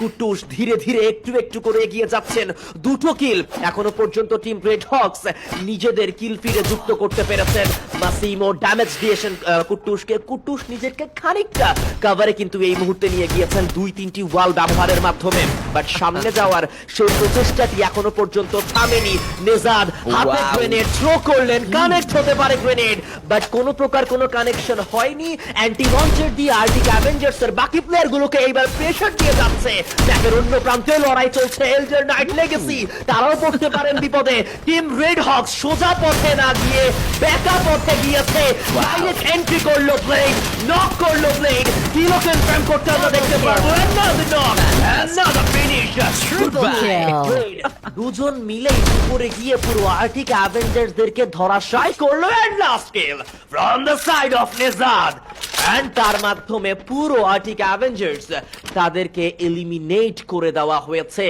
কুট্টুস ধীরে ধীরে একটু একটু করে এগিয়ে যাচ্ছেন। দুটো কিল এখনো পর্যন্ত টিম রেড হক্স নিজেদের কিল ফিরে যুক্ত করতে পেরেছেন। মাসিমো ড্যামেজ দিয়েছেন কুট্টুসকে। কুট্টুস নিজেকে খানিকটা কভারে কিন্তু এই মুহূর্তে নিয়ে গিয়েছেন 2-3টি ওয়াল ব্যবহারের মাধ্যমে, বাট সামনে যাওয়ার সেই প্রচেষ্টাটি এখনো পর্যন্ত থামেনি। নেজাদ হাতে গ্রেনেড থ্রো করলেন, কানেক্ট হতে পারে গ্রেনেড, বাট কোনো প্রকার কোনো কানেকশন হয়নি। অ্যান্টি লঞ্চার দিয়ে আর্টিক অ্যাভেঞ্জার্স এর বাকি প্লেয়ার গুলোকে এইবার প্রেসার দিয়ে যাচ্ছে। ম্যাপের অন্য প্রান্তে লড়াই চলছে। এল্ডার নাইট লেগেসি তারাও পড়তে পারেন বিপদে। টিম রেড হক্স সোজা পথে না গিয়ে ব্যাকা পথে গিয়েছে। ডাইরেক্ট এন্ট্রি করলো ব্লেড, নক করলো ব্লেড, কিলো কনফার্ম করতে আমরা দেখতে পারবো। Another knock, another finish. দুজন মিলে উপরে গিয়ে পুরো আর্টিক অ্যাভেঞ্জার্স দেরকে ধরাশায়ী করলো। And last kill from the side of Nejad, and তার মাধ্যমে পুরো আর্টিক অ্যাভেঞ্জার্স তাদেরকে এলিমিনেট করে দেওয়া হয়েছে।